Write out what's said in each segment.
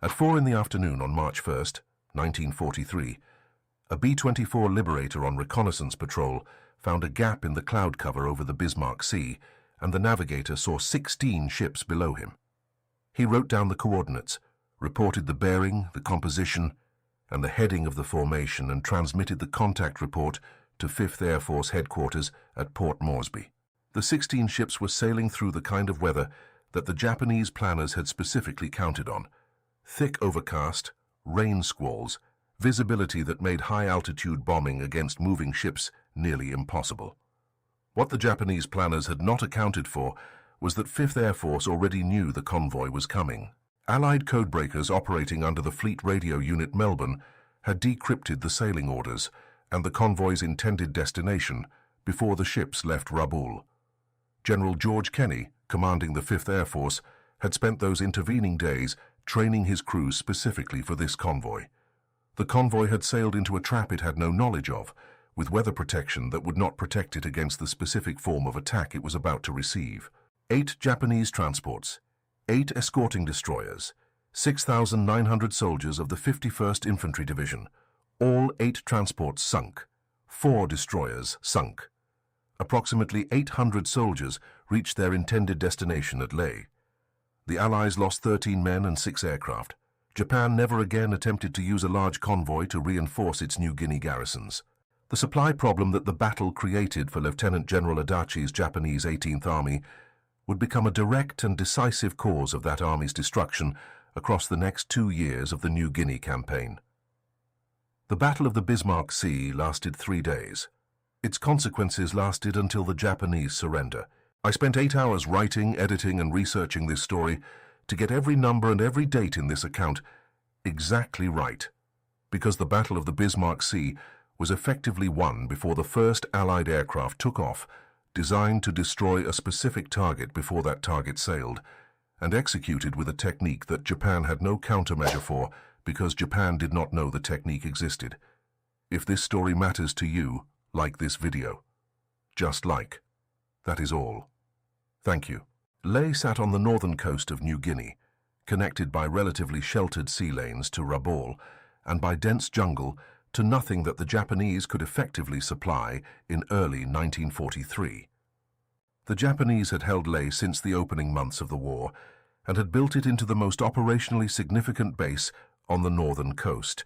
At 4 in the afternoon on March 1st, 1943, a B-24 Liberator on reconnaissance patrol found a gap in the cloud cover over the Bismarck Sea, and the navigator saw 16 ships below him. He wrote down the coordinates, reported the bearing, the composition, and the heading of the formation, and transmitted the contact report to 5th Air Force headquarters at Port Moresby. The 16 ships were sailing through the kind of weather that the Japanese planners had specifically counted on: thick overcast, rain squalls, visibility that made high-altitude bombing against moving ships nearly impossible. What the Japanese planners had not accounted for was that 5th Air Force already knew the convoy was coming. Allied codebreakers operating under the Fleet Radio Unit Melbourne had decrypted the sailing orders and the convoy's intended destination before the ships left Rabaul. General George Kenny, commanding the 5th Air Force, had spent those intervening days training his crews specifically for this convoy. The convoy had sailed into a trap it had no knowledge of, with weather protection that would not protect it against the specific form of attack it was about to receive. 8 Japanese transports, 8 escorting destroyers, 6,900 soldiers of the 51st Infantry Division, all 8 transports sunk, 4 destroyers sunk. Approximately 800 soldiers reached their intended destination at Lae. The Allies lost 13 men and 6 aircraft. Japan never again attempted to use a large convoy to reinforce its New Guinea garrisons. The supply problem that the battle created for Lieutenant General Adachi's Japanese 18th Army would become a direct and decisive cause of that army's destruction across the next 2 years of the New Guinea campaign. The Battle of the Bismarck Sea lasted 3 days. Its consequences lasted until the Japanese surrender. I spent 8 hours writing, editing, and researching this story to get every number and every date in this account exactly right, because the Battle of the Bismarck Sea was effectively won before the first Allied aircraft took off, designed to destroy a specific target before that target sailed, and executed with a technique that Japan had no countermeasure for because Japan did not know the technique existed. If this story matters to you, like this video. Just like. That is all. Thank you. Lae sat on the northern coast of New Guinea, connected by relatively sheltered sea lanes to Rabaul and by dense jungle to nothing that the Japanese could effectively supply in early 1943. The Japanese had held Lae since the opening months of the war and had built it into the most operationally significant base on the northern coast,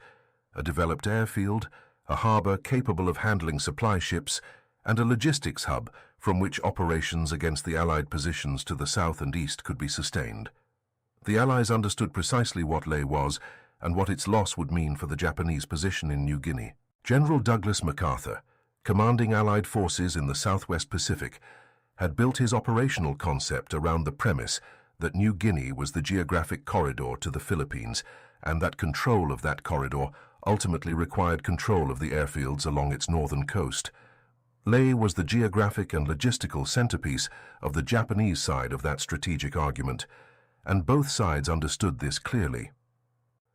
a developed airfield, a harbour capable of handling supply ships, and a logistics hub from which operations against the Allied positions to the south and east could be sustained. The Allies understood precisely what Lae was and what its loss would mean for the Japanese position in New Guinea. General Douglas MacArthur, commanding Allied forces in the Southwest Pacific, had built his operational concept around the premise that New Guinea was the geographic corridor to the Philippines, and that control of that corridor ultimately required control of the airfields along its northern coast. Lae was the geographic and logistical centerpiece of the Japanese side of that strategic argument, and both sides understood this clearly.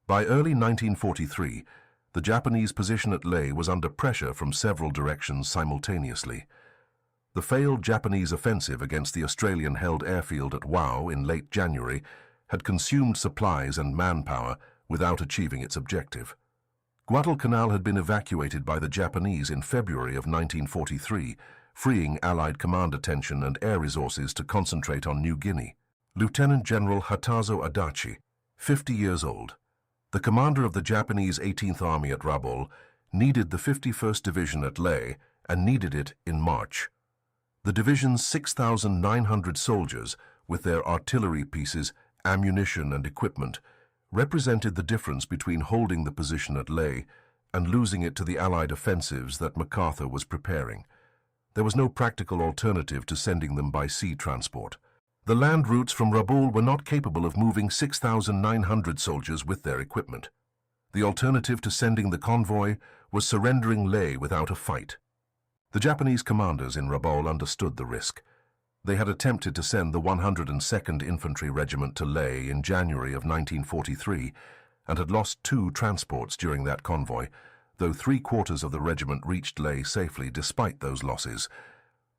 By early 1943, the Japanese position at Lae was under pressure from several directions simultaneously. The failed Japanese offensive against the Australian-held airfield at Wau in late January had consumed supplies and manpower without achieving its objective. Guadalcanal had been evacuated by the Japanese in February of 1943, freeing Allied command attention and air resources to concentrate on New Guinea. Lieutenant General Hatazo Adachi, 50 years old, the commander of the Japanese 18th Army at Rabaul, needed the 51st Division at Lae and needed it in March. The division's 6,900 soldiers, with their artillery pieces, ammunition and equipment, represented the difference between holding the position at Lae and losing it to the Allied offensives that MacArthur was preparing. There was no practical alternative to sending them by sea transport. The land routes from Rabaul were not capable of moving 6,900 soldiers with their equipment. The alternative to sending the convoy was surrendering Lae without a fight. The Japanese commanders in Rabaul understood the risk. They had attempted to send the 102nd Infantry Regiment to Lae in January of 1943 and had lost 2 transports during that convoy, though 3/4 of the regiment reached Lae safely despite those losses.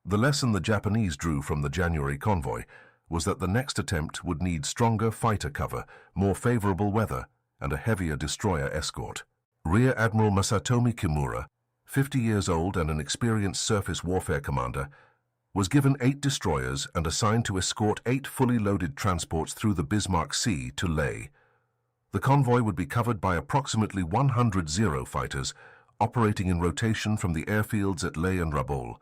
The lesson the Japanese drew from the January convoy was that the next attempt would need stronger fighter cover, more favorable weather, and a heavier destroyer escort. Rear Admiral Masatomi Kimura, 50 years old and an experienced surface warfare commander, was given 8 destroyers and assigned to escort 8 fully loaded transports through the Bismarck Sea to Leh. The convoy would be covered by approximately 100 Zero fighters operating in rotation from the airfields at Leh and Rabaul,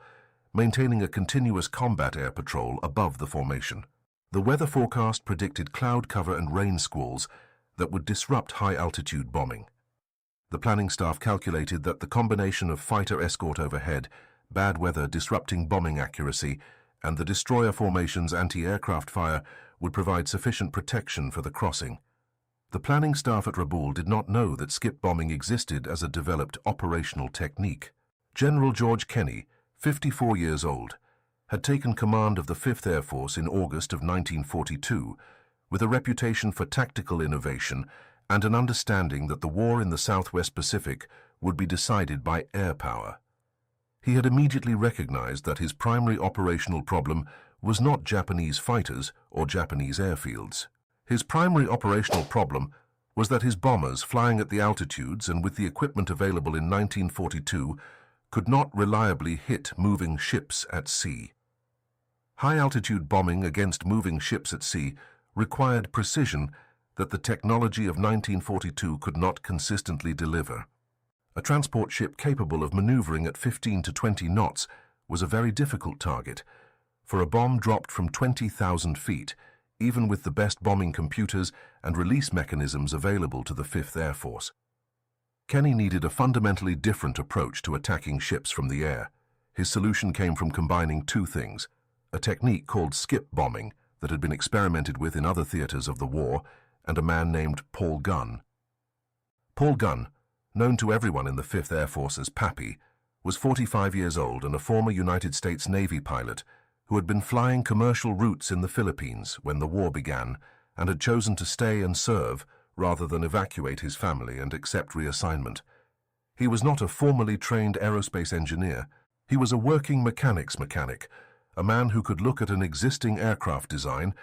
maintaining a continuous combat air patrol above the formation. The weather forecast predicted cloud cover and rain squalls that would disrupt high-altitude bombing. The planning staff calculated that the combination of fighter escort overhead, bad weather disrupting bombing accuracy, and the destroyer formation's anti-aircraft fire would provide sufficient protection for the crossing. The planning staff at Rabaul did not know that skip bombing existed as a developed operational technique. General George Kenny, 54 years old, had taken command of the 5th Air Force in August of 1942, with a reputation for tactical innovation and an understanding that the war in the Southwest Pacific would be decided by air power. He had immediately recognized that his primary operational problem was not Japanese fighters or Japanese airfields. His primary operational problem was that his bombers, flying at the altitudes and with the equipment available in 1942, could not reliably hit moving ships at sea. High-altitude bombing against moving ships at sea required precision that the technology of 1942 could not consistently deliver. A transport ship capable of maneuvering at 15 to 20 knots was a very difficult target, for a bomb dropped from 20,000 feet, even with the best bombing computers and release mechanisms available to the 5th Air Force. Kenny needed a fundamentally different approach to attacking ships from the air. His solution came from combining 2 things: a technique called skip bombing that had been experimented with in other theaters of the war, and a man named Paul Gunn. Paul Gunn, known to everyone in the 5th Air Force as Pappy, was 45 years old and a former United States Navy pilot who had been flying commercial routes in the Philippines when the war began and had chosen to stay and serve rather than evacuate his family and accept reassignment. He was not a formally trained aerospace engineer. He was a working mechanics mechanic, a man who could look at an existing aircraft design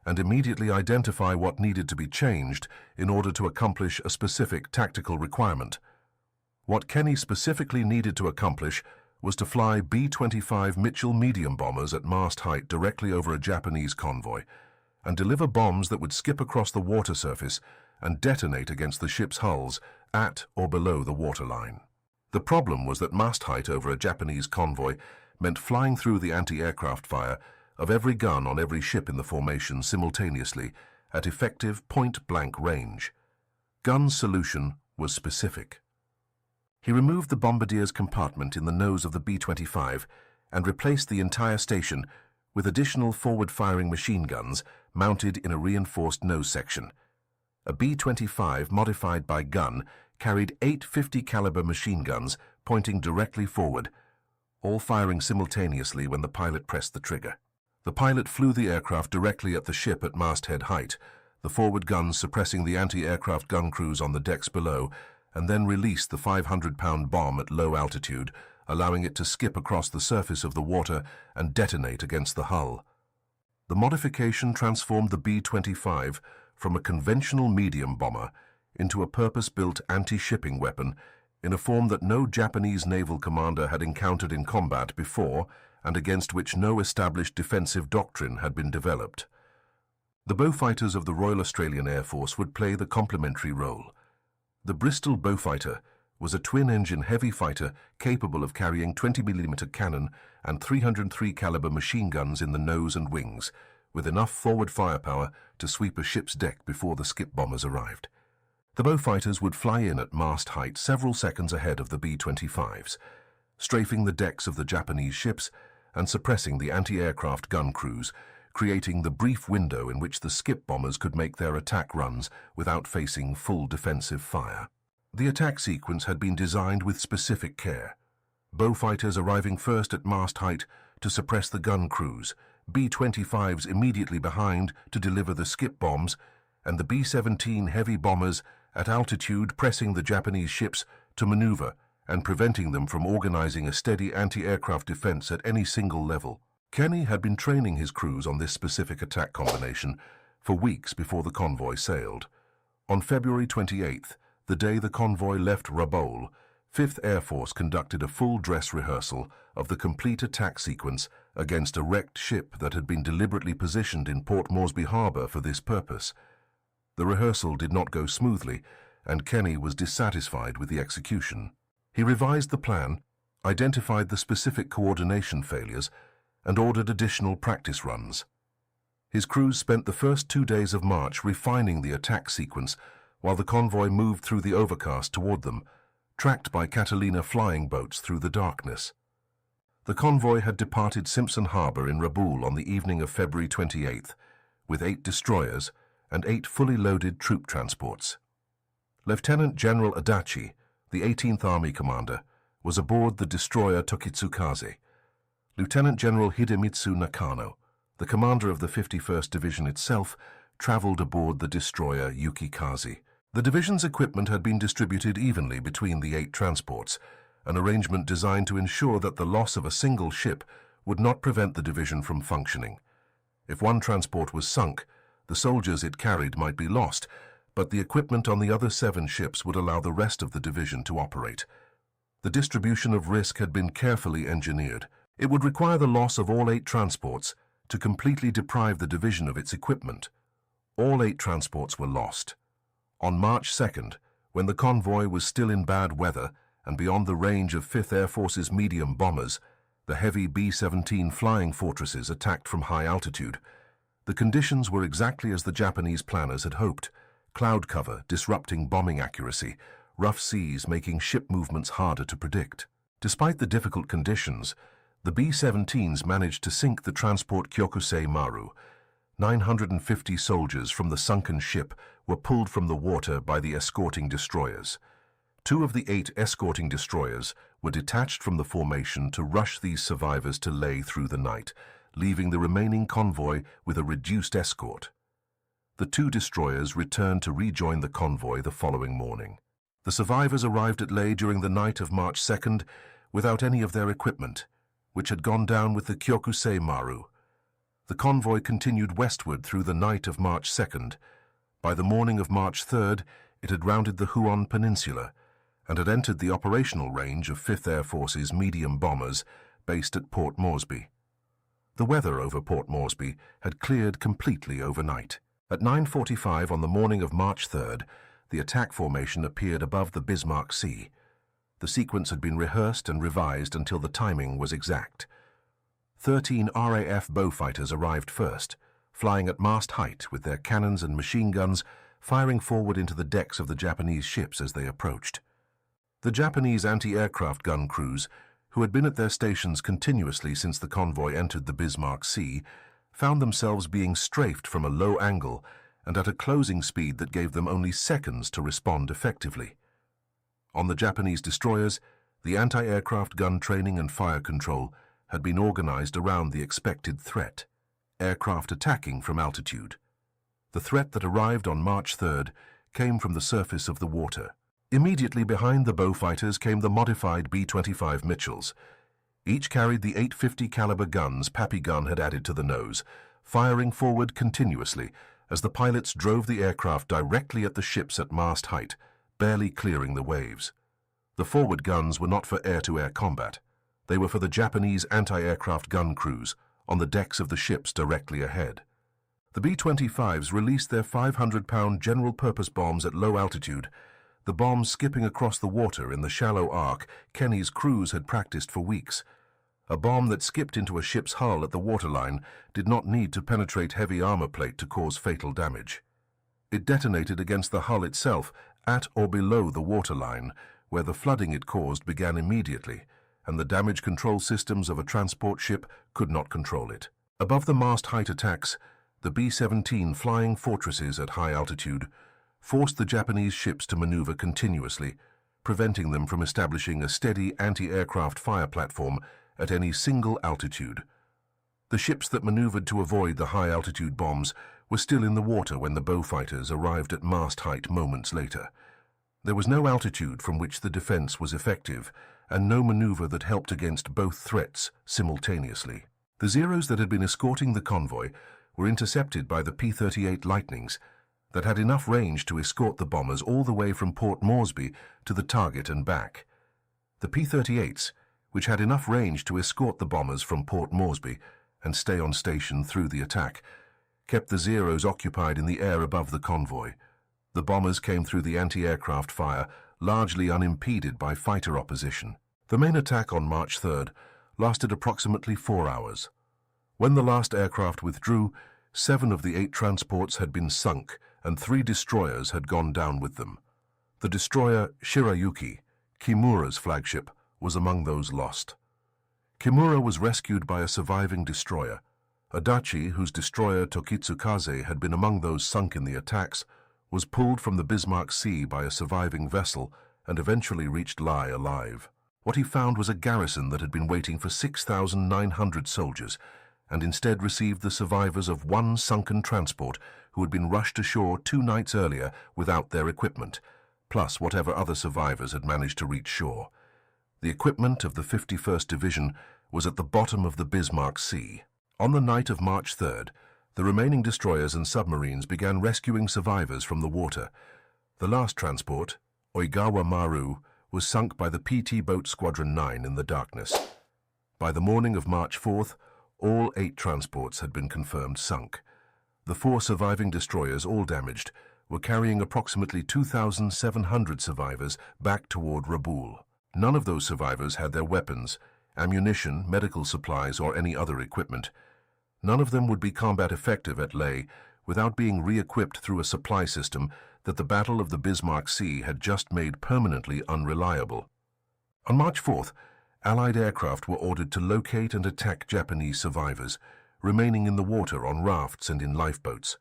and immediately identify what needed to be changed in order to accomplish a specific tactical requirement. What Kenny specifically needed to accomplish was to fly B-25 Mitchell medium bombers at mast height directly over a Japanese convoy and deliver bombs that would skip across the water surface and detonate against the ship's hulls at or below the waterline. The problem was that mast height over a Japanese convoy meant flying through the anti-aircraft fire of every gun on every ship in the formation simultaneously at effective point-blank range. Gunn's solution was specific. He removed the bombardier's compartment in the nose of the B-25 and replaced the entire station with additional forward-firing machine guns mounted in a reinforced nose section. A B-25 modified by Gunn carried 8 50-caliber machine guns pointing directly forward, all firing simultaneously when the pilot pressed the trigger. The pilot flew the aircraft directly at the ship at masthead height, the forward guns suppressing the anti-aircraft gun crews on the decks below, and then released the 500-pound bomb at low altitude, allowing it to skip across the surface of the water and detonate against the hull. The modification transformed the B-25 from a conventional medium bomber into a purpose-built anti-shipping weapon in a form that no Japanese naval commander had encountered in combat before and against which no established defensive doctrine had been developed. The Beaufighters of the Royal Australian Air Force would play the complementary role. The Bristol Beaufighter was a twin-engine heavy fighter capable of carrying 20mm cannon and 303 caliber machine guns in the nose and wings, with enough forward firepower to sweep a ship's deck before the skip bombers arrived. The Beaufighters would fly in at mast height several seconds ahead of the B-25s, strafing the decks of the Japanese ships and suppressing the anti-aircraft gun crews, creating the brief window in which the skip bombers could make their attack runs without facing full defensive fire. The attack sequence had been designed with specific care. Beaufighters arriving first at mast height to suppress the gun crews, B-25s immediately behind to deliver the skip bombs, and the B-17 heavy bombers at altitude pressing the Japanese ships to maneuver and preventing them from organizing a steady anti-aircraft defense at any single level. Kenny had been training his crews on this specific attack combination for weeks before the convoy sailed. On February 28th, the day the convoy left Rabaul, 5th Air Force conducted a full dress rehearsal of the complete attack sequence against a wrecked ship that had been deliberately positioned in Port Moresby Harbour for this purpose. The rehearsal did not go smoothly, and Kenny was dissatisfied with the execution. He revised the plan, identified the specific coordination failures, and ordered additional practice runs. His crews spent the first 2 days of March refining the attack sequence while the convoy moved through the overcast toward them, tracked by Catalina flying boats through the darkness. The convoy had departed Simpson Harbour in Rabaul on the evening of February 28th, with 8 destroyers and 8 fully loaded troop transports. Lieutenant General Adachi, the 18th Army commander, was aboard the destroyer Tokitsukaze. Lieutenant General Hidemitsu Nakano, the commander of the 51st Division itself, traveled aboard the destroyer Yukikaze. The division's equipment had been distributed evenly between the 8 transports, an arrangement designed to ensure that the loss of a single ship would not prevent the division from functioning. If one transport was sunk, the soldiers it carried might be lost, but the equipment on the other 7 ships would allow the rest of the division to operate. The distribution of risk had been carefully engineered. It would require the loss of all 8 transports to completely deprive the division of its equipment. All 8 transports were lost. On March 2nd, when the convoy was still in bad weather and beyond the range of 5th Air Force's medium bombers, the heavy B-17 flying fortresses attacked from high altitude. The conditions were exactly as the Japanese planners had hoped: cloud cover disrupting bombing accuracy, rough seas making ship movements harder to predict. Despite the difficult conditions, the B-17s managed to sink the transport Kyokusei Maru. 950 soldiers from the sunken ship were pulled from the water by the escorting destroyers. 2 of the 8 escorting destroyers were detached from the formation to rush these survivors to Leh through the night, leaving the remaining convoy with a reduced escort. The 2 destroyers returned to rejoin the convoy the following morning. The survivors arrived at Leh during the night of March 2nd without any of their equipment, which had gone down with the Kyokusei Maru. The convoy continued westward through the night of March 2nd. By the morning of March 3rd, it had rounded the Huon Peninsula and had entered the operational range of 5th Air Force's medium bombers based at Port Moresby. The weather over Port Moresby had cleared completely overnight. At 9:45 on the morning of March 3rd, the attack formation appeared above the Bismarck Sea. The sequence had been rehearsed and revised until the timing was exact. 13 RAF Beaufighters arrived first, flying at mast height with their cannons and machine guns firing forward into the decks of the Japanese ships as they approached. The Japanese anti-aircraft gun crews, who had been at their stations continuously since the convoy entered the Bismarck Sea, found themselves being strafed from a low angle and at a closing speed that gave them only seconds to respond effectively. On the Japanese destroyers, the anti-aircraft gun training and fire control had been organized around the expected threat: aircraft attacking from altitude. The threat that arrived on March 3rd came from the surface of the water. Immediately behind the Beaufighters came the modified B-25 Mitchells. Each carried the .850 caliber guns Pappy Gunn had added to the nose, firing forward continuously as the pilots drove the aircraft directly at the ships at mast height, barely clearing the waves. The forward guns were not for air-to-air combat. They were for the Japanese anti-aircraft gun crews on the decks of the ships directly ahead. The B-25s released their 500-pound general-purpose bombs at low altitude, the bombs skipping across the water in the shallow arc Kenny's crews had practiced for weeks. A bomb that skipped into a ship's hull at the waterline did not need to penetrate heavy armor plate to cause fatal damage. It detonated against the hull itself, at or below the waterline, where the flooding it caused began immediately, and the damage control systems of a transport ship could not control it. Above the mast-height attacks, the B-17 flying fortresses at high altitude forced the Japanese ships to maneuver continuously, preventing them from establishing a steady anti-aircraft fire platform at any single altitude. The ships that maneuvered to avoid the high-altitude bombs were still in the water when the Beaufighters arrived at mast height moments later. There was no altitude from which the defense was effective, and no maneuver that helped against both threats simultaneously. The Zeros that had been escorting the convoy were intercepted by the P-38 Lightnings. that had enough range to escort the bombers all the way from Port Moresby to the target and back. The P-38s, which had enough range to escort the bombers from Port Moresby and stay on station through the attack, kept the Zeros occupied in the air above the convoy. The bombers came through the anti-aircraft fire, largely unimpeded by fighter opposition. The main attack on March 3rd lasted approximately 4 hours. When the last aircraft withdrew, 7 of the 8 transports had been sunk and 3 destroyers had gone down with them. The destroyer Shirayuki, Kimura's flagship, was among those lost. Kimura was rescued by a surviving destroyer. Adachi, whose destroyer Tokitsukaze had been among those sunk in the attacks, was pulled from the Bismarck Sea by a surviving vessel and eventually reached Lai alive. What he found was a garrison that had been waiting for 6,900 soldiers and instead received the survivors of 1 sunken transport who had been rushed ashore 2 nights earlier without their equipment, plus whatever other survivors had managed to reach shore. The equipment of the 51st Division was at the bottom of the Bismarck Sea. On the night of March 3rd, the remaining destroyers and submarines began rescuing survivors from the water. The last transport, Oigawa Maru, was sunk by the PT Boat Squadron 9 in the darkness. By the morning of March 4th, all 8 transports had been confirmed sunk. The 4 surviving destroyers, all damaged, were carrying approximately 2,700 survivors back toward Rabaul. None of those survivors had their weapons, ammunition, medical supplies, or any other equipment. None of them would be combat effective at Lae without being re-equipped through a supply system that the Battle of the Bismarck Sea had just made permanently unreliable. On March 4th, Allied aircraft were ordered to locate and attack Japanese survivors, remaining in the water on rafts and in lifeboats.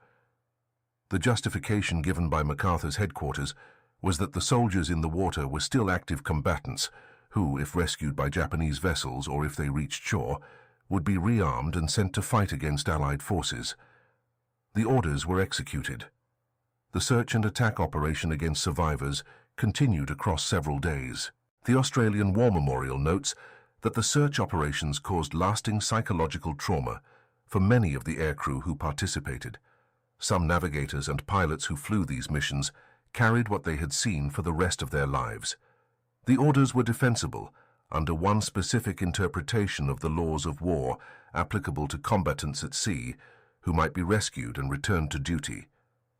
The justification given by MacArthur's headquarters was that the soldiers in the water were still active combatants who, if rescued by Japanese vessels or if they reached shore, would be rearmed and sent to fight against Allied forces. The orders were executed. The search and attack operation against survivors continued across several days. The Australian War Memorial notes that the search operations caused lasting psychological trauma for many of the aircrew who participated. Some navigators and pilots who flew these missions carried what they had seen for the rest of their lives. The orders were defensible under one specific interpretation of the laws of war applicable to combatants at sea who might be rescued and returned to duty.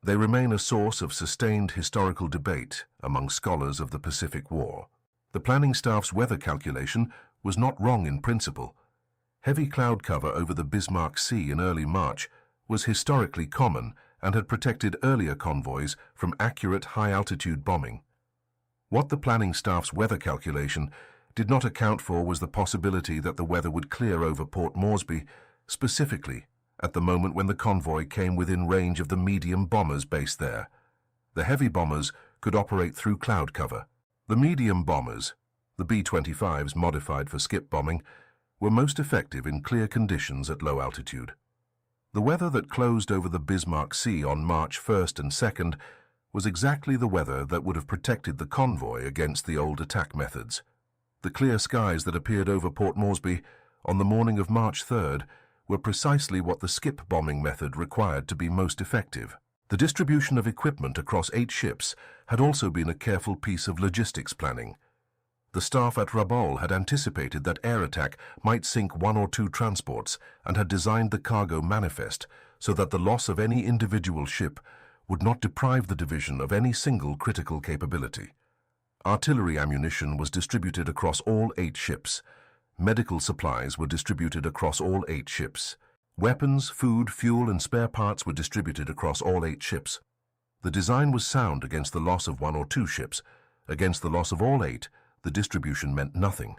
They remain a source of sustained historical debate among scholars of the Pacific War. The planning staff's weather calculation was not wrong in principle. Heavy cloud cover over the Bismarck Sea in early March was historically common and had protected earlier convoys from accurate high-altitude bombing. What the planning staff's weather calculation did not account for was the possibility that the weather would clear over Port Moresby, specifically at the moment when the convoy came within range of the medium bombers based there. The heavy bombers could operate through cloud cover. The medium bombers, the B-25s modified for skip bombing, were most effective in clear conditions at low altitude. The weather that closed over the Bismarck Sea on March 1st and 2nd was exactly the weather that would have protected the convoy against the old attack methods. The clear skies that appeared over Port Moresby on the morning of March 3rd were precisely what the skip bombing method required to be most effective. The distribution of equipment across 8 ships had also been a careful piece of logistics planning. The staff at Rabaul had anticipated that air attack might sink 1 or 2 transports and had designed the cargo manifest so that the loss of any individual ship would not deprive the division of any single critical capability. Artillery ammunition was distributed across all 8 ships. Medical supplies were distributed across all 8 ships. Weapons, food, fuel, and spare parts were distributed across all 8 ships. The design was sound against the loss of 1 or 2 ships. Against the loss of all 8, the distribution meant nothing.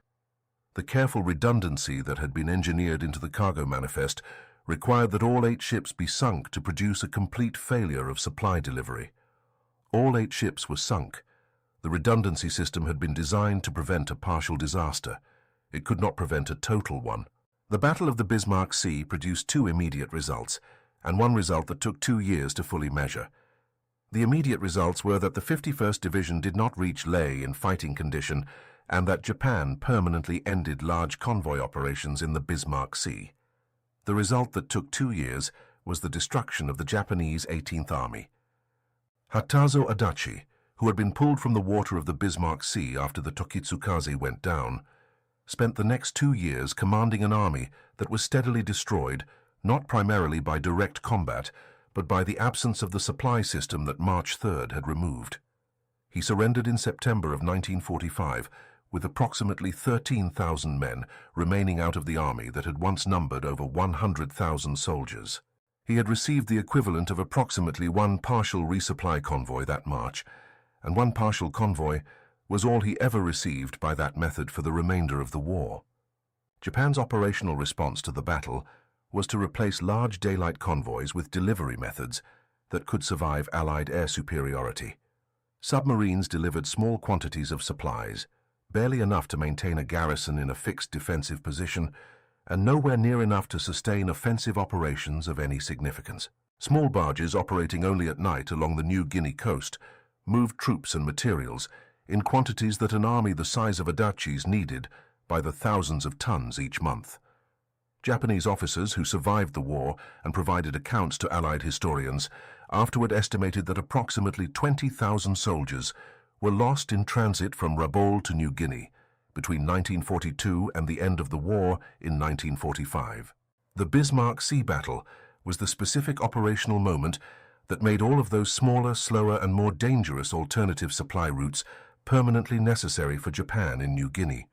The careful redundancy that had been engineered into the cargo manifest required that all 8 ships be sunk to produce a complete failure of supply delivery. All 8 ships were sunk. The redundancy system had been designed to prevent a partial disaster. It could not prevent a total one. The Battle of the Bismarck Sea produced 2 immediate results, and one result that took 2 years to fully measure. The immediate results were that the 51st Division did not reach Lae in fighting condition, and that Japan permanently ended large convoy operations in the Bismarck Sea. The result that took 2 years was the destruction of the Japanese 18th Army. Hatazo Adachi, who had been pulled from the water of the Bismarck Sea after the Tokitsukaze went down, spent the next 2 years commanding an army that was steadily destroyed, not primarily by direct combat, but by the absence of the supply system that March 3rd had removed. He surrendered in September of 1945 with approximately 13,000 men remaining out of the army that had once numbered over 100,000 soldiers. He had received the equivalent of approximately one partial resupply convoy that March, and one partial convoy was all he ever received by that method for the remainder of the war. Japan's operational response to the battle was to replace large daylight convoys with delivery methods that could survive Allied air superiority. Submarines delivered small quantities of supplies, barely enough to maintain a garrison in a fixed defensive position, and nowhere near enough to sustain offensive operations of any significance. Small barges operating only at night along the New Guinea coast moved troops and materials in quantities that an army the size of Adachi's needed by the thousands of tons each month. Japanese officers who survived the war and provided accounts to Allied historians afterward estimated that approximately 20,000 soldiers were lost in transit from Rabaul to New Guinea between 1942 and the end of the war in 1945. The Bismarck Sea battle was the specific operational moment that made all of those smaller, slower, and more dangerous alternative supply routes permanently necessary for Japan in New Guinea.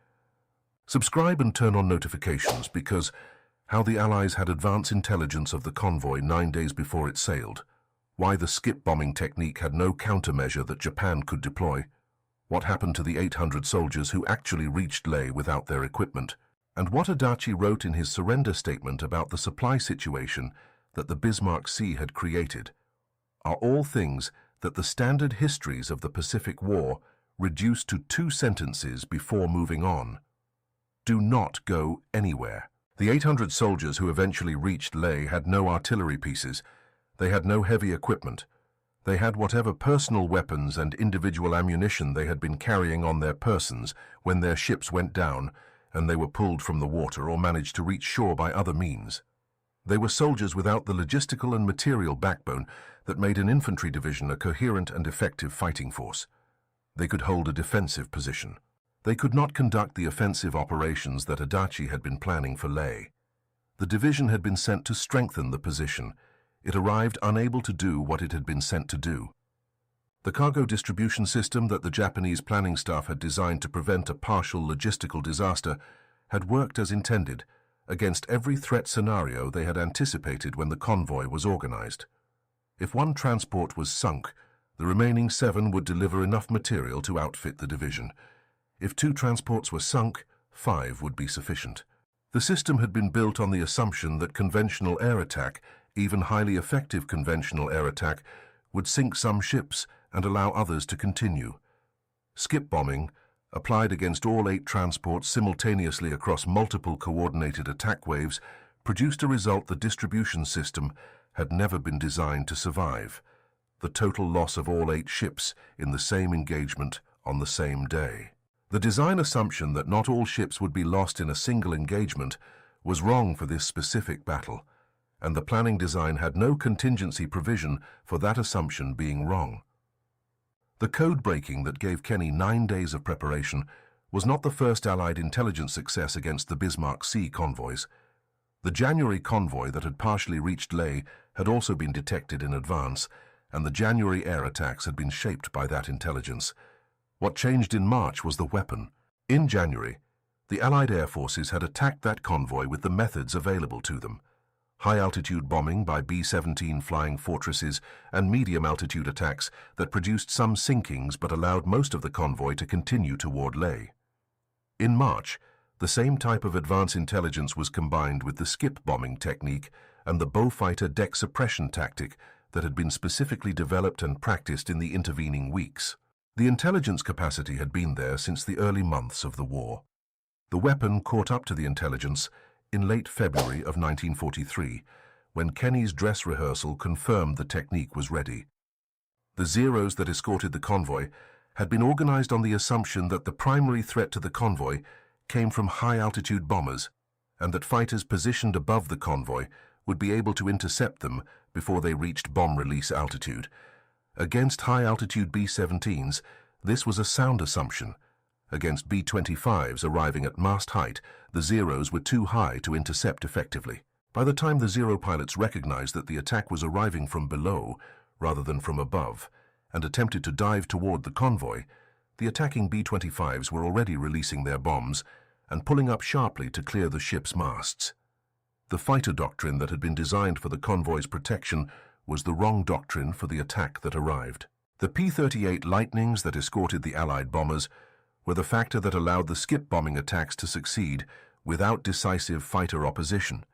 Subscribe and turn on notifications because how the Allies had advance intelligence of the convoy 9 days before it sailed, why the skip bombing technique had no countermeasure that Japan could deploy, what happened to the 800 soldiers who actually reached Leh without their equipment, and what Adachi wrote in his surrender statement about the supply situation that the Bismarck Sea had created, are all things that the standard histories of the Pacific War reduced to 2 sentences before moving on. Do not go anywhere. The 800 soldiers who eventually reached Leh had no artillery pieces. They had no heavy equipment. They had whatever personal weapons and individual ammunition they had been carrying on their persons when their ships went down and they were pulled from the water or managed to reach shore by other means. They were soldiers without the logistical and material backbone that made an infantry division a coherent and effective fighting force. They could hold a defensive position. They could not conduct the offensive operations that Adachi had been planning for Leh. The division had been sent to strengthen the position. It arrived unable to do what it had been sent to do. The cargo distribution system that the Japanese planning staff had designed to prevent a partial logistical disaster had worked as intended against every threat scenario they had anticipated when the convoy was organized. If one transport was sunk, the remaining 7 would deliver enough material to outfit the division. If 2 transports were sunk, 5 would be sufficient. The system had been built on the assumption that conventional air attack, even highly effective conventional air attack, would sink some ships and allow others to continue. Skip bombing, applied against all 8 transports simultaneously across multiple coordinated attack waves, produced a result the distribution system had never been designed to survive: the total loss of all 8 ships in the same engagement on the same day. The design assumption that not all ships would be lost in a single engagement was wrong for this specific battle, and the planning design had no contingency provision for that assumption being wrong. The code breaking that gave Kenny 9 days of preparation was not the first Allied intelligence success against the Bismarck Sea convoys. The January convoy that had partially reached Leh had also been detected in advance, and the January air attacks had been shaped by that intelligence. What changed in March was the weapon. In January, the Allied air forces had attacked that convoy with the methods available to them: high-altitude bombing by B-17 flying fortresses and medium-altitude attacks that produced some sinkings but allowed most of the convoy to continue toward Leh. In March, the same type of advance intelligence was combined with the skip bombing technique and the Beaufighter deck suppression tactic that had been specifically developed and practiced in the intervening weeks. The intelligence capacity had been there since the early months of the war. The weapon caught up to the intelligence in late February of 1943, when Kenny's dress rehearsal confirmed the technique was ready. The Zeros that escorted the convoy had been organized on the assumption that the primary threat to the convoy came from high-altitude bombers, and that fighters positioned above the convoy would be able to intercept them before they reached bomb release altitude. Against high-altitude B-17s, this was a sound assumption. Against B-25s arriving at mast height, the Zeros were too high to intercept effectively. By the time the Zero pilots recognized that the attack was arriving from below rather than from above and attempted to dive toward the convoy, the attacking B-25s were already releasing their bombs and pulling up sharply to clear the ship's masts. The fighter doctrine that had been designed for the convoy's protection was the wrong doctrine for the attack that arrived. The P-38 Lightnings that escorted the Allied bombers were the factor that allowed the skip-bombing attacks to succeed without decisive fighter opposition.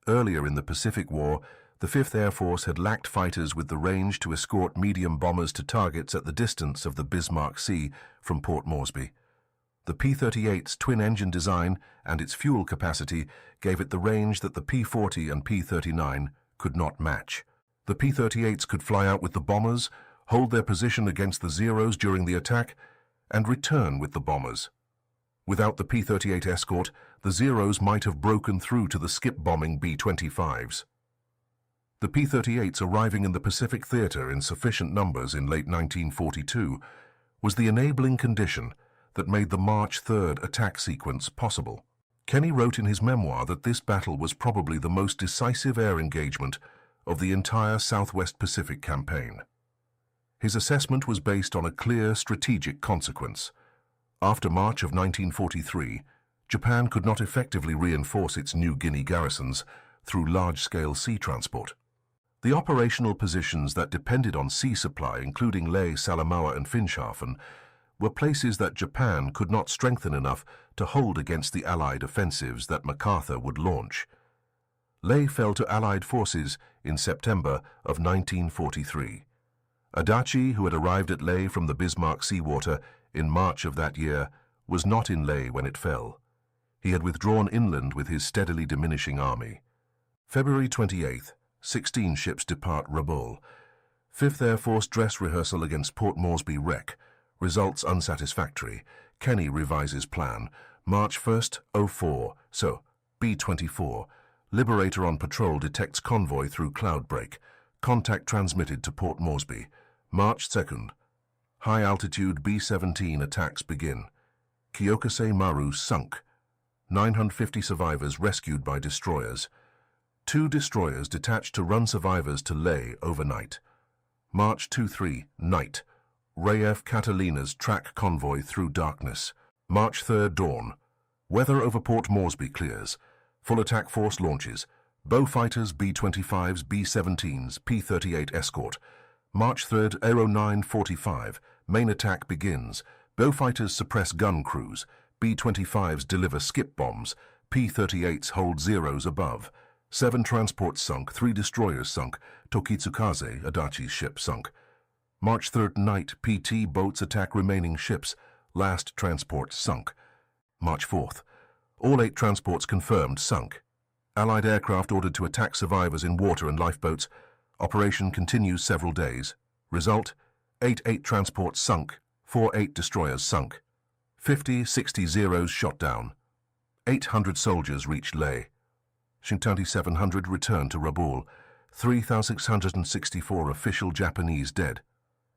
Earlier in the Pacific War, the 5th Air Force had lacked fighters with the range to escort medium bombers to targets at the distance of the Bismarck Sea from Port Moresby. The P-38's twin-engine design and its fuel capacity gave it the range that the P-40 and P-39 could not match. The P-38s could fly out with the bombers, hold their position against the Zeros during the attack, and return with the bombers. Without the P-38 escort, the Zeros might have broken through to the skip-bombing B-25s. The P-38s arriving in the Pacific Theater in sufficient numbers in late 1942 was the enabling condition that made the March 3rd attack sequence possible. Kenny wrote in his memoir that this battle was probably the most decisive air engagement of the entire Southwest Pacific campaign. His assessment was based on a clear strategic consequence. After March of 1943, Japan could not effectively reinforce its New Guinea garrisons through large-scale sea transport. The operational positions that depended on sea supply, including Lae, Salamaua, and Finschhafen, were places that Japan could not strengthen enough to hold against the Allied offensives that MacArthur would launch. Lae fell to Allied forces in September of 1943. Adachi, who had arrived at Lae from the Bismarck Sea water in March of that year, was not in Lae when it fell. He had withdrawn inland with his steadily diminishing army. February 28th, 16 ships depart Rabaul. 5th Air Force dress rehearsal against Port Moresby wreck. Results unsatisfactory. Kenny revises plan. March 1st, 04. So, B-24. Liberator on patrol detects convoy through cloud break. Contact transmitted to Port Moresby. March 2nd. High-altitude B-17 attacks begin. Kyokusei Maru sunk. 950 survivors rescued by destroyers. 2 destroyers detached to run survivors to Lae overnight. March 2-3, night. RAF Catalina's track convoy through darkness. March 3rd, dawn. Weather over Port Moresby clears. Full attack force launches. Beaufighters, B-25s, B-17s, P-38 escort. March 3rd, Aero 9:45. Main attack begins. Beaufighters suppress gun crews. B-25s deliver skip bombs. P-38s hold Zeros above. 7 transports sunk, 3 destroyers sunk. Tokitsukaze, Adachi's ship, sunk. March 3rd night, PT boats attack remaining ships. Last transport sunk. March 4th. All 8 transports confirmed sunk. Allied aircraft ordered to attack survivors in water and lifeboats. Operation continues several days. Result, 8 transports sunk, 4 destroyers sunk. 50-60 Zeros shot down. 800 soldiers reached Lae. Shintanti 700 returned to Rabaul. 3,664 official Japanese dead.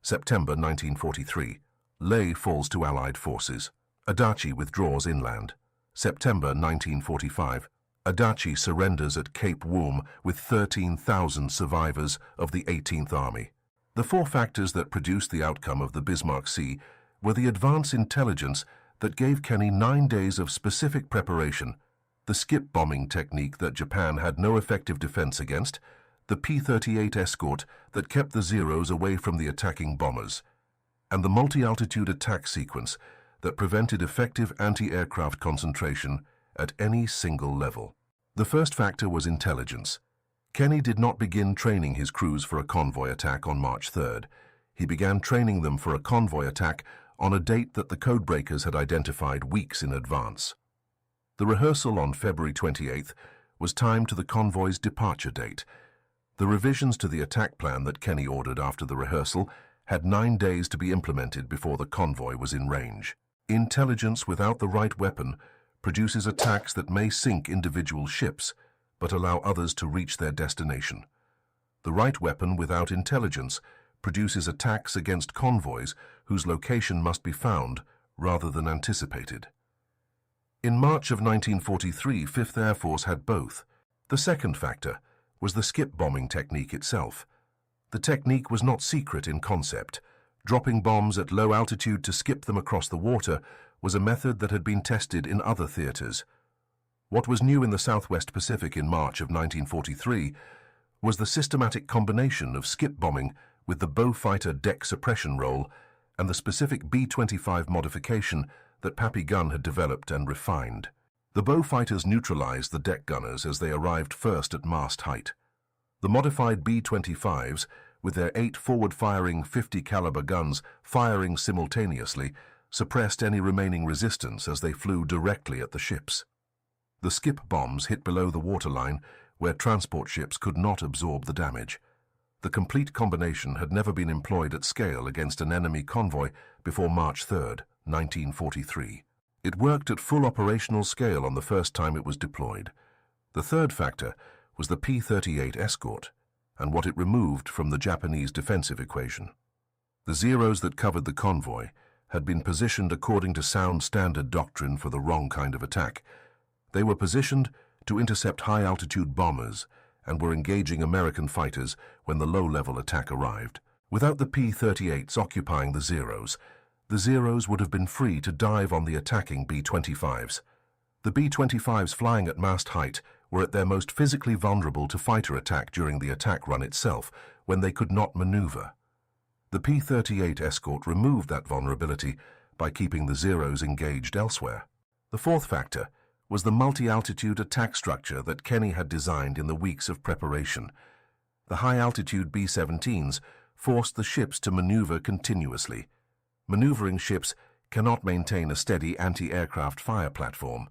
September 1943. Lae falls to Allied forces. Adachi withdraws inland. September 1945. Adachi surrenders at Cape Woolm with 13,000 survivors of the 18th Army. The 4 factors that produced the outcome of the Bismarck Sea were the advance intelligence that gave Kenny 9 days of specific preparation, the skip bombing technique that Japan had no effective defense against, the P-38 escort that kept the Zeros away from the attacking bombers, and the multi-altitude attack sequence that prevented effective anti-aircraft concentration at any single level. The first factor was intelligence. Kenny did not begin training his crews for a convoy attack on March 3rd. He began training them for a convoy attack on a date that the codebreakers had identified weeks in advance. The rehearsal on February 28th was timed to the convoy's departure date. The revisions to the attack plan that Kenny ordered after the rehearsal had 9 days to be implemented before the convoy was in range. Intelligence without the right weapon produces attacks that may sink individual ships, but allow others to reach their destination. The right weapon without intelligence produces attacks against convoys whose location must be found rather than anticipated. In March of 1943, 5th Air Force had both. The second factor was the skip bombing technique itself. The technique was not secret in concept. Dropping bombs at low altitude to skip them across the water was a method that had been tested in other theaters. What was new in the Southwest Pacific in March of 1943 was the systematic combination of skip bombing with the Beaufighter deck suppression role and the specific B-25 modification that Pappy Gunn had developed and refined. The Beaufighters neutralized the deck gunners as they arrived first at mast height. The modified B-25s, with their 8 forward-firing 50-caliber guns firing simultaneously, suppressed any remaining resistance as they flew directly at the ships. The skip bombs hit below the waterline, where transport ships could not absorb the damage. The complete combination had never been employed at scale against an enemy convoy before March 3, 1943. It worked at full operational scale on the first time it was deployed. The third factor was the P-38 escort and what it removed from the Japanese defensive equation. The Zeros that covered the convoy had been positioned according to sound standard doctrine for the wrong kind of attack. They were positioned to intercept high-altitude bombers and were engaging American fighters when the low-level attack arrived. Without the P-38s occupying the Zeros would have been free to dive on the attacking B-25s. The B-25s flying at mast height were at their most physically vulnerable to fighter attack during the attack run itself, when they could not maneuver. The P-38 escort removed that vulnerability by keeping the Zeros engaged elsewhere. The fourth factor was the multi-altitude attack structure that Kenny had designed in the weeks of preparation. The high-altitude B-17s forced the ships to maneuver continuously. Maneuvering ships cannot maintain a steady anti-aircraft fire platform.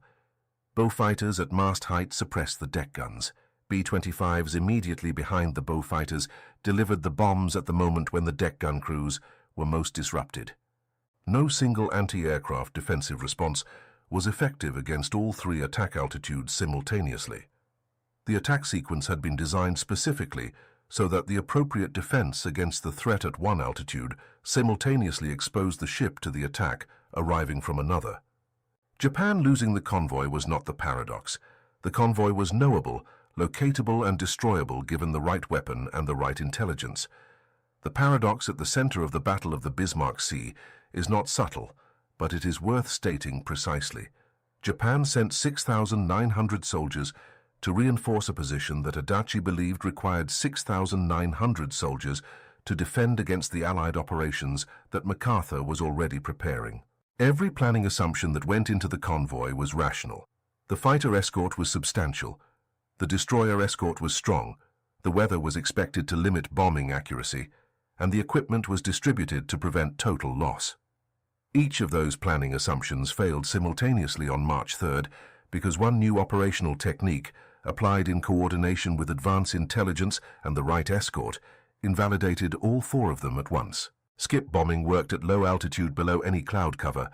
Beaufighters at mast height suppressed the deck guns. B-25s immediately behind the Beaufighters delivered the bombs at the moment when the deck gun crews were most disrupted. No single anti-aircraft defensive response was effective against all 3 attack altitudes simultaneously. The attack sequence had been designed specifically so that the appropriate defense against the threat at one altitude simultaneously exposed the ship to the attack arriving from another. Japan losing the convoy was not the paradox. The convoy was knowable, locatable and destroyable given the right weapon and the right intelligence. The paradox at the center of the Battle of the Bismarck Sea is not subtle, but it is worth stating precisely. Japan sent 6,900 soldiers to reinforce a position that Adachi believed required 6,900 soldiers to defend against the Allied operations that MacArthur was already preparing. Every planning assumption that went into the convoy was rational. The fighter escort was substantial. The destroyer escort was strong. The weather was expected to limit bombing accuracy, and the equipment was distributed to prevent total loss. Each of those planning assumptions failed simultaneously on March 3rd because one new operational technique, applied in coordination with advance intelligence and the right escort, invalidated all 4 of them at once. Skip bombing worked at low altitude below any cloud cover.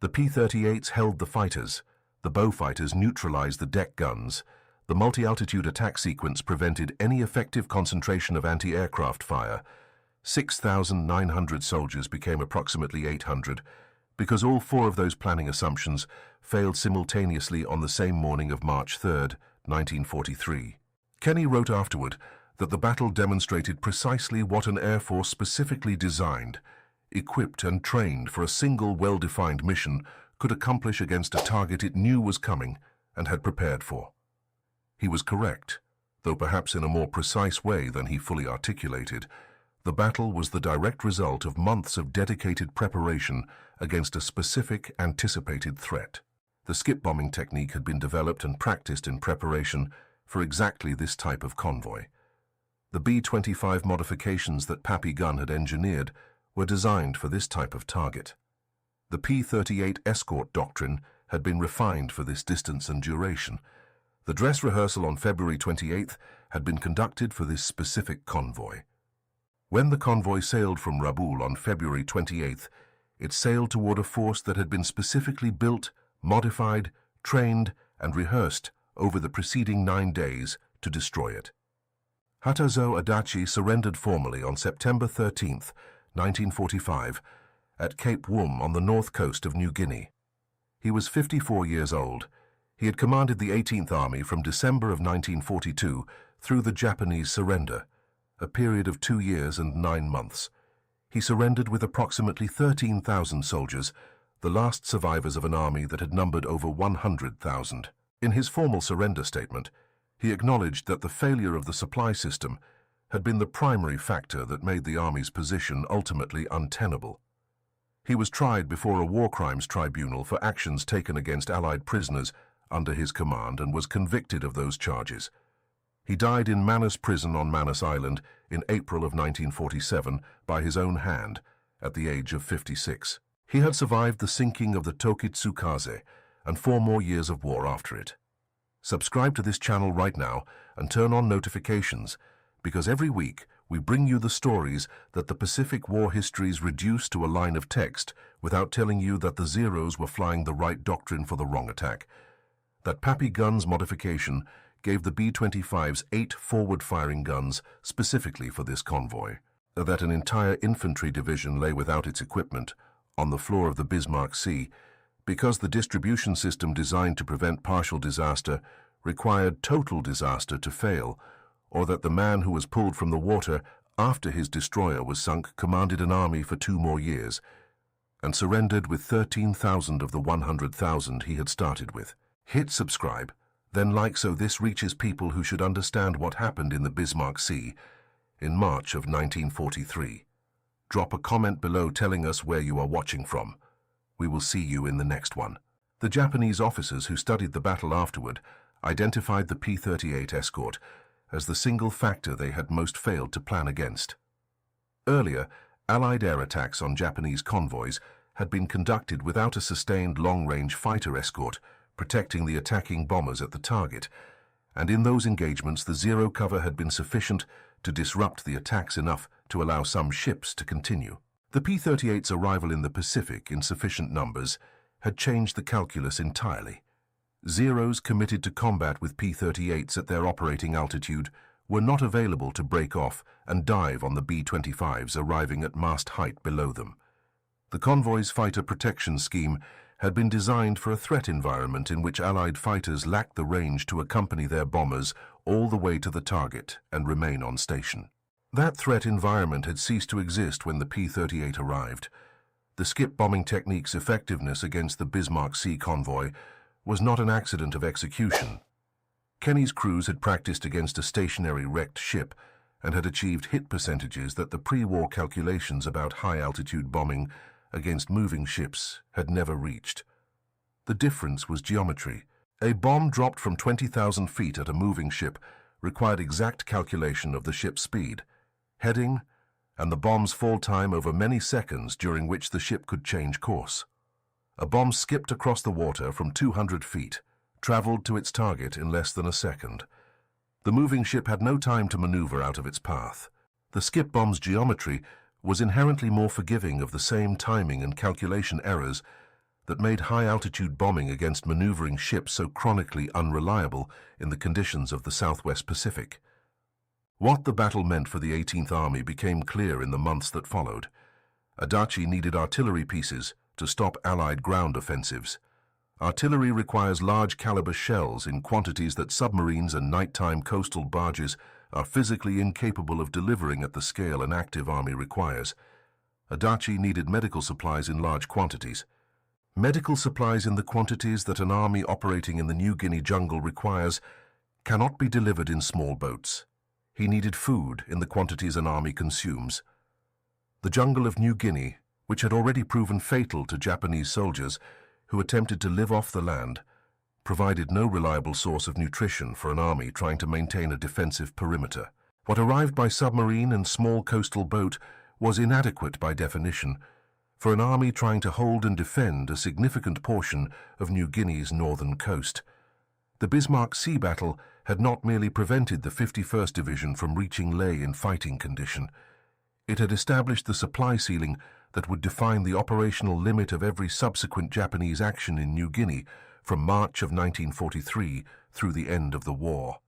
The P-38s held the fighters. The Beaufighters neutralized the deck guns. The multi-altitude attack sequence prevented any effective concentration of anti-aircraft fire. 6,900 soldiers became approximately 800 because all 4 of those planning assumptions failed simultaneously on the same morning of March 3rd, 1943. Kenny wrote afterward that the battle demonstrated precisely what an Air Force specifically designed, equipped and trained for a single well-defined mission could accomplish against a target it knew was coming and had prepared for. He was correct, though perhaps in a more precise way than he fully articulated. The battle was the direct result of months of dedicated preparation against a specific, anticipated threat. The skip bombing technique had been developed and practiced in preparation for exactly this type of convoy. The B-25 modifications that Pappy Gunn had engineered were designed for this type of target. The P-38 escort doctrine had been refined for this distance and duration. The dress rehearsal on February 28th had been conducted for this specific convoy. When the convoy sailed from Rabaul on February 28th, it sailed toward a force that had been specifically built, modified, trained, and rehearsed over the preceding 9 days to destroy it. Hatazo Adachi surrendered formally on September 13, 1945, at Cape Woom on the north coast of New Guinea. He was 54 years old. He had commanded the 18th Army from December of 1942 through the Japanese surrender, a period of 2 years and 9 months. He surrendered with approximately 13,000 soldiers, the last survivors of an army that had numbered over 100,000. In his formal surrender statement, he acknowledged that the failure of the supply system had been the primary factor that made the Army's position ultimately untenable. He was tried before a war crimes tribunal for actions taken against Allied prisoners under his command and was convicted of those charges. He died in Manus Prison on Manus Island in April of 1947 by his own hand at the age of 56. He had survived the sinking of the Tokitsukaze and 4 more years of war after it. Subscribe to this channel right now and turn on notifications, because every week we bring you the stories that the Pacific War histories reduce to a line of text without telling you that the Zeros were flying the right doctrine for the wrong attack, that Pappy Guns modification gave the B-25s 8 forward-firing guns specifically for this convoy, that an entire infantry division lay without its equipment on the floor of the Bismarck Sea because the distribution system designed to prevent partial disaster required total disaster to fail, or that the man who was pulled from the water after his destroyer was sunk commanded an army for 2 more years and surrendered with 13,000 of the 100,000 he had started with. Hit subscribe, then like, so this reaches people who should understand what happened in the Bismarck Sea in March of 1943. Drop a comment below telling us where you are watching from. We will see you in the next one. The Japanese officers who studied the battle afterward identified the P-38 escort as the single factor they had most failed to plan against. Earlier, Allied air attacks on Japanese convoys had been conducted without a sustained long-range fighter escort protecting the attacking bombers at the target, and in those engagements the Zero cover had been sufficient to disrupt the attacks enough to allow some ships to continue. The P-38's arrival in the Pacific in sufficient numbers had changed the calculus entirely. Zeros committed to combat with P-38s at their operating altitude were not available to break off and dive on the B-25s arriving at mast height below them. The convoy's fighter protection scheme had been designed for a threat environment in which Allied fighters lacked the range to accompany their bombers all the way to the target and remain on station. That threat environment had ceased to exist when the P-38 arrived. The skip bombing technique's effectiveness against the Bismarck Sea convoy was not an accident of execution. Kenny's crews had practiced against a stationary wrecked ship and had achieved hit percentages that the pre-war calculations about high-altitude bombing against moving ships had never reached. The difference was geometry. A bomb dropped from 20,000 feet at a moving ship required exact calculation of the ship's speed, heading, and the bomb's fall time over many seconds during which the ship could change course. A bomb skipped across the water from 200 feet, traveled to its target in less than a second. The moving ship had no time to maneuver out of its path. The skip bomb's geometry was inherently more forgiving of the same timing and calculation errors that made high-altitude bombing against maneuvering ships so chronically unreliable in the conditions of the Southwest Pacific. What the battle meant for the 18th Army became clear in the months that followed. Adachi needed artillery pieces to stop Allied ground offensives. Artillery requires large-caliber shells in quantities that submarines and nighttime coastal barges are physically incapable of delivering at the scale an active army requires. Adachi needed medical supplies in large quantities. Medical supplies in the quantities that an army operating in the New Guinea jungle requires cannot be delivered in small boats. He needed food in the quantities an army consumes. The jungle of New Guinea, which had already proven fatal to Japanese soldiers who attempted to live off the land, provided no reliable source of nutrition for an army trying to maintain a defensive perimeter. What arrived by submarine and small coastal boat was inadequate by definition for an army trying to hold and defend a significant portion of New Guinea's northern coast. The Bismarck Sea battle had not merely prevented the 51st Division from reaching Leh in fighting condition. It had established the supply ceiling that would define the operational limit of every subsequent Japanese action in New Guinea from March of 1943 through the end of the war.